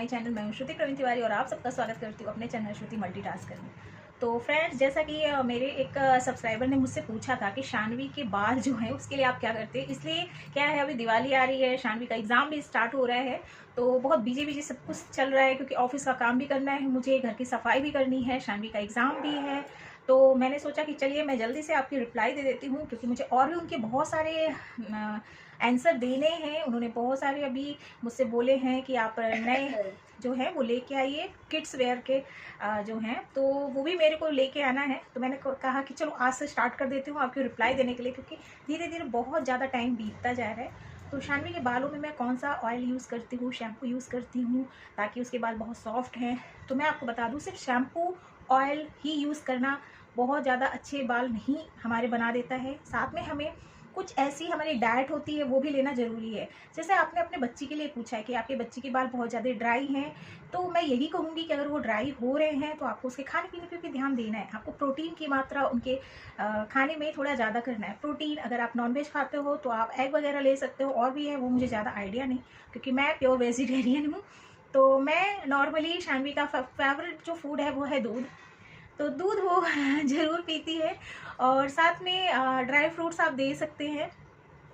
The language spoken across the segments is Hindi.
My channel. मैं हूं श्रुति प्रवीण तिवारी और आप सबका स्वागत करती हूँ अपने चैनल श्रुति मल्टीटास्कर में। तो फ्रेंड्स, जैसा कि मेरे एक सब्सक्राइबर ने मुझसे पूछा था कि शानवी के बाल जो हैं उसके लिए आप क्या करते हैं। इसलिए क्या है, अभी दिवाली आ रही है, शानवी का एग्ज़ाम भी स्टार्ट हो रहा है, तो बहुत बिजी सब कुछ चल रहा है क्योंकि ऑफिस का काम भी करना है, मुझे घर की सफाई भी करनी है, शानवी का एग्ज़ाम भी है। तो मैंने सोचा कि चलिए मैं जल्दी से आपकी रिप्लाई दे देती हूँ क्योंकि मुझे और भी उनके बहुत सारे आंसर देने हैं। उन्होंने बहुत सारे अभी मुझसे बोले हैं कि आप नए जो है वो लेके आइए, किड्स वेयर के जो हैं, तो वो भी मेरे को लेके आना है। तो मैंने कहा कि चलो आज से स्टार्ट कर देती हूँ आपकी रिप्लाई देने के लिए, क्योंकि धीरे धीरे बहुत ज़्यादा टाइम बीतता जा रहा है। तो शानवी के बालों में मैं कौन सा ऑयल यूज़ करती हूँ, शैम्पू यूज़ करती हूँ ताकि उसके बाल बहुत सॉफ्ट हैं। तो मैं आपको बता दूँ, सिर्फ शैम्पू ऑयल ही यूज़ करना बहुत ज़्यादा अच्छे बाल नहीं हमारे बना देता है। साथ में हमें कुछ ऐसी हमारी डाइट होती है वो भी लेना ज़रूरी है। जैसे आपने अपने बच्ची के लिए पूछा है कि आपके बच्चे के बाल बहुत ज़्यादा ड्राई हैं, तो मैं यही कहूँगी कि अगर वो ड्राई हो रहे हैं तो आपको उसके खाने पीने पे भी ध्यान देना है। आपको प्रोटीन की मात्रा उनके खाने में थोड़ा ज़्यादा करना है। प्रोटीन, अगर आप नॉनवेज खाते हो तो आप एग वगैरह ले सकते हो, और भी है वो मुझे ज़्यादा आइडिया नहीं क्योंकि मैं प्योर वेजिटेरियन हूँ। तो मैं नॉर्मली शानवी का फेवरेट जो फूड है वो है दूध। तो दूध वो ज़रूर पीती है, और साथ में ड्राई फ्रूट्स आप दे सकते हैं,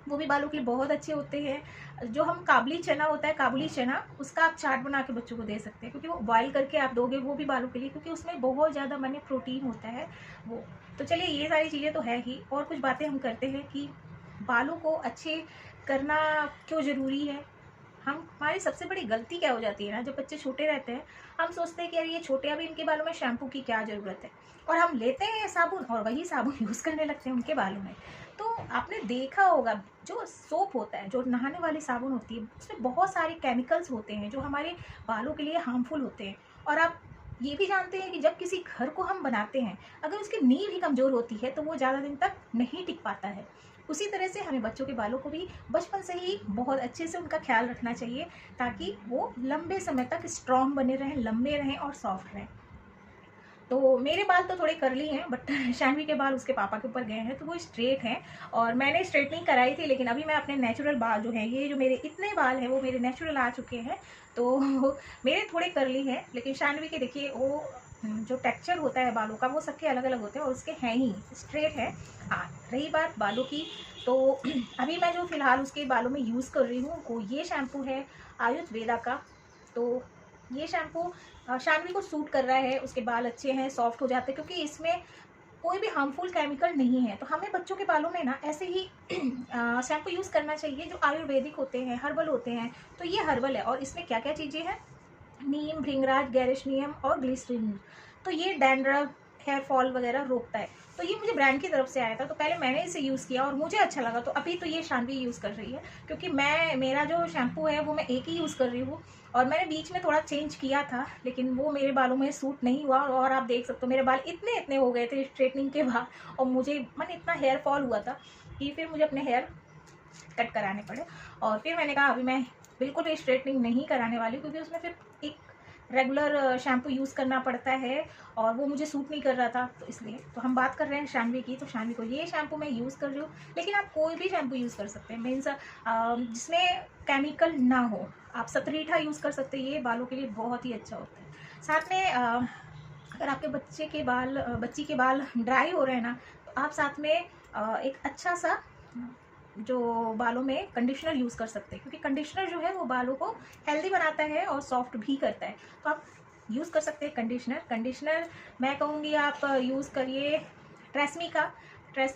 वो भी बालों के लिए बहुत अच्छे होते हैं। जो हम काबुली चना होता है, काबुली चना, उसका आप चाट बना के बच्चों को दे सकते हैं क्योंकि वो बॉयल करके आप दोगे, वो भी बालों के लिए, क्योंकि उसमें बहुत ज़्यादा माने प्रोटीन होता है वो। तो चलिए, ये सारी चीज़ें तो है ही, और कुछ बातें हम करते हैं कि बालों को अच्छे करना क्यों ज़रूरी है। हमारी सबसे बड़ी गलती क्या हो जाती है ना, जब बच्चे छोटे रहते हैं, हम सोचते हैं कि यार ये छोटे, अभी इनके बालों में शैम्पू की क्या ज़रूरत है, और हम लेते हैं साबुन और वही साबुन यूज़ करने लगते हैं उनके बालों में। तो आपने देखा होगा, जो सोप होता है, जो नहाने वाली साबुन होती है, उसमें बहुत सारे केमिकल्स होते हैं जो हमारे बालों के लिए हार्मफुल होते हैं। और आप ये भी जानते हैं कि जब किसी घर को हम बनाते हैं, अगर उसकी नींव ही कमज़ोर होती है तो वो ज़्यादा दिन तक नहीं टिक पाता है। उसी तरह से हमें बच्चों के बालों को भी बचपन से ही बहुत अच्छे से उनका ख्याल रखना चाहिए ताकि वो लंबे समय तक स्ट्रॉन्ग बने रहें, लंबे रहें और सॉफ्ट रहें। तो मेरे बाल तो थोड़े कर्ली हैं, बट शानवी के बाल उसके पापा के ऊपर गए हैं तो वो स्ट्रेट हैं, और मैंने स्ट्रेटनिंग कराई थी, लेकिन अभी मैं अपने नेचुरल बाल जो हैं, ये जो मेरे इतने बाल हैं वो मेरे नेचुरल आ चुके हैं। तो मेरे थोड़े कर्ली हैं, लेकिन शानवी के देखिए वो जो टेक्सचर होता है बालों का वो सबके अलग अलग होते हैं, और उसके हैं ही स्ट्रेट है। हाँ, रही बात बालों की, तो अभी मैं जो फ़िलहाल उसके बालों में यूज़ कर रही हूँ वो ये शैम्पू है आयुर्वेदा का। तो ये शैम्पू शानवी को सूट कर रहा है, उसके बाल अच्छे हैं, सॉफ्ट हो जाते हैं, क्योंकि इसमें कोई भी हार्मफुल केमिकल नहीं है। तो हमें बच्चों के बालों में ना ऐसे ही शैम्पू यूज़ करना चाहिए जो आयुर्वेदिक होते हैं, हर्बल होते हैं। तो ये हर्बल है, और इसमें क्या क्या चीज़ें हैं, नीम, भृंगराज, गैरेशनियम और ग्लिसरीन। तो ये डैंड्रफ, हेयर फॉल वगैरह रोकता है। तो ये मुझे ब्रांड की तरफ से आया था, तो पहले मैंने इसे यूज़ किया और मुझे अच्छा लगा, तो अभी तो ये शानवी यूज़ कर रही है, क्योंकि मेरा जो शैम्पू है वो मैं एक ही यूज़ कर रही हूँ, और मैंने बीच में थोड़ा चेंज किया था लेकिन वो मेरे बालों में सूट नहीं हुआ। और आप देख सकते हो मेरे बाल इतने इतने हो गए थे स्ट्रेटनिंग के बाद, और मुझे मन इतना हेयर फॉल हुआ था कि फिर मुझे अपने हेयर कट कराने पड़े। और फिर मैंने कहा अभी मैं बिल्कुल भी स्ट्रेटनिंग नहीं कराने वाली, क्योंकि उसमें फिर एक रेगुलर शैम्पू यूज़ करना पड़ता है और वो मुझे सूट नहीं कर रहा था, तो इसलिए। तो हम बात कर रहे हैं शानवी की, तो शानवी को ये शैम्पू मैं यूज़ कर रही हूँ, लेकिन आप कोई भी शैम्पू यूज़ कर सकते हैं, मीन्स जिसमें केमिकल ना हो। आप सतरीठा यूज़ कर सकते हैं, ये बालों के लिए बहुत ही अच्छा होता है। साथ में अगर आपके बच्ची के बाल ड्राई हो रहे हैं ना, तो आप साथ में एक अच्छा सा जो बालों में कंडीशनर यूज़ कर सकते हैं, क्योंकि कंडीशनर जो है वो बालों को हेल्दी बनाता है और सॉफ्ट भी करता है। तो आप यूज़ कर सकते हैं कंडीशनर मैं कहूँगी आप यूज़ करिए ट्रेस्मी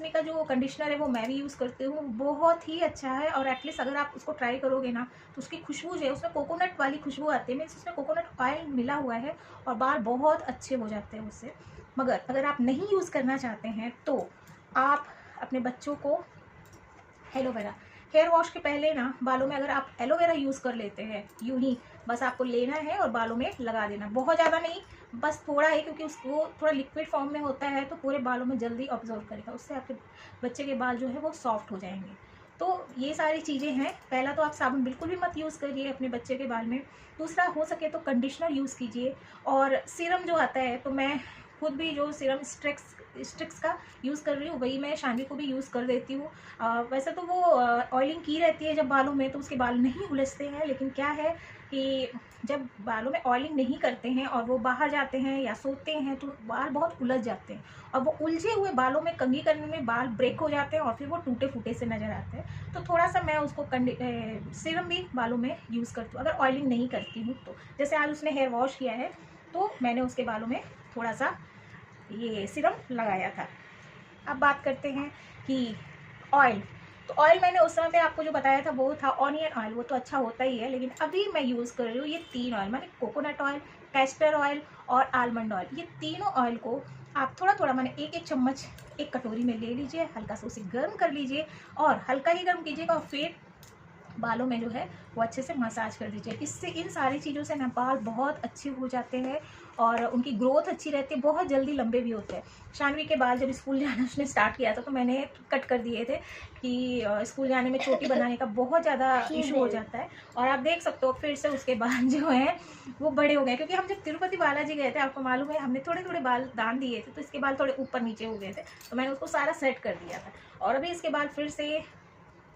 का जो कंडीशनर है वो मैं भी यूज़ करती हूँ, बहुत ही अच्छा है। और एटलीस्ट अगर आप उसको ट्राई करोगे ना, तो उसकी खुशबू जो है, उसमें कोकोनट वाली खुशबू आती है, मीन्स उसमें कोकोनट ऑयल मिला हुआ है, और बाल बहुत अच्छे हो जाते हैं उससे। मगर अगर आप नहीं यूज़ करना चाहते हैं तो आप अपने बच्चों को एलोवेरा, हेयर वॉश के पहले ना बालों में अगर आप एलोवेरा यूज़ कर लेते हैं, यूं ही बस आपको लेना है और बालों में लगा देना, बहुत ज़्यादा नहीं, बस थोड़ा ही, क्योंकि उसको थोड़ा लिक्विड फॉर्म में होता है तो पूरे बालों में जल्दी ऑब्जॉर्व करेगा, उससे आपके बच्चे के बाल जो है वो सॉफ्ट हो जाएंगे। तो ये सारी चीज़ें हैं। पहला तो आप साबुन बिल्कुल भी मत यूज़ करिए अपने बच्चे के बाल में। दूसरा, हो सके तो कंडीशनर यूज़ कीजिए, और सीरम जो आता है, तो मैं खुद भी जो सीरम स्ट्रिक्स का यूज़ कर रही हूँ, वही मैं शानवी को भी यूज़ कर देती हूँ। वैसे तो वो ऑयलिंग की रहती है जब बालों में, तो उसके बाल नहीं उलझते हैं, लेकिन क्या है कि जब बालों में ऑयलिंग नहीं करते हैं और वो बाहर जाते हैं या सोते हैं तो बाल बहुत उलझ जाते हैं, और वो उलझे हुए बालों में कंघी करने में बाल ब्रेक हो जाते हैं और फिर वो टूटे फूटे से नज़र आते हैं। तो थोड़ा सा मैं उसको सीरम भी बालों में यूज़ करती हूँ अगर ऑयलिंग नहीं करती हूँ तो। जैसे आज उसने हेयर वॉश किया है तो मैंने उसके बालों में थोड़ा सा ये सीरम लगाया था। अब बात करते हैं कि ऑयल, तो ऑयल मैंने उस समय पे आपको जो बताया था वो था ऑनियन ऑयल, वो तो अच्छा होता ही है, लेकिन अभी मैं यूज़ कर रही हूँ ये 3 ऑयल, माने कोकोनट ऑयल, कैस्टर ऑयल और आलमंड ऑयल। ये तीनों ऑयल को आप थोड़ा थोड़ा माने एक एक चम्मच एक कटोरी में ले लीजिए, हल्का सा उसे गर्म कर लीजिए और हल्का ही गर्म कीजिएगा और फिर बालों में जो है वो अच्छे से मसाज कर दीजिए। इससे इन सारी चीज़ों से ना बाल बहुत अच्छे हो जाते हैं और उनकी ग्रोथ अच्छी रहती है, बहुत जल्दी लंबे भी होते हैं। शानवी के बाल जब स्कूल जाना उसने स्टार्ट किया था तो मैंने कट कर दिए थे कि स्कूल जाने में चोटी बनाने का बहुत ज़्यादा इशू हो जाता है। और आप देख सकते हो फिर से उसके बाल जो हैं वो बड़े हो गए, क्योंकि हम जब तिरुपति बालाजी गए थे आपको मालूम है हमने थोड़े थोड़े बाल दान दिए थे, तो इसके बाल थोड़े ऊपर नीचे हो गए थे, तो मैंने उसको सारा सेट कर दिया था और अभी इसके बाल फिर से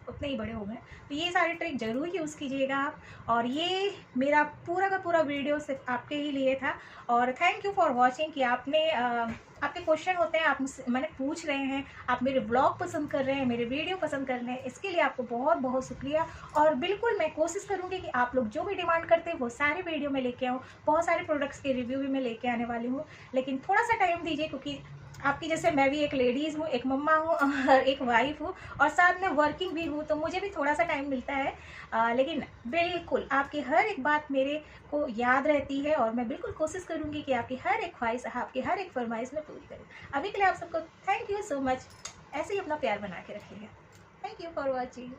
उतने ही बड़े हो गए। तो ये सारे ट्रिक ज़रूर यूज़ कीजिएगा आप। और ये मेरा पूरा का पूरा वीडियो सिर्फ आपके ही लिए था और थैंक यू फॉर वॉचिंग कि आपने आपके क्वेश्चन होते हैं, आप मुझसे मैंने पूछ रहे हैं, आप मेरे ब्लॉग पसंद कर रहे हैं, मेरे वीडियो पसंद कर रहे हैं, इसके लिए आपको बहुत बहुत शुक्रिया। और बिल्कुल मैं कोशिश करूँगी कि आप लोग जो भी डिमांड करते हैं वो सारे वीडियो में लेके आऊँ। बहुत सारे प्रोडक्ट्स के रिव्यू भी मैं लेके आने वाली हूँ, लेकिन थोड़ा सा टाइम दीजिए, क्योंकि आपकी जैसे मैं भी एक लेडीज़ हूँ, एक मम्मा हूँ और एक वाइफ हूँ और साथ में वर्किंग भी हूँ, तो मुझे भी थोड़ा सा टाइम मिलता है। लेकिन बिल्कुल आपकी हर एक बात मेरे को याद रहती है और मैं बिल्कुल कोशिश करूँगी कि आपकी हर एक ख्वाहिश, आपकी हर एक फरमाइश में पूरी करूँ। अभी के लिए आप सबको थैंक यू सो मच। ऐसे ही अपना प्यार बना के रखिएगा। Thank you for watching.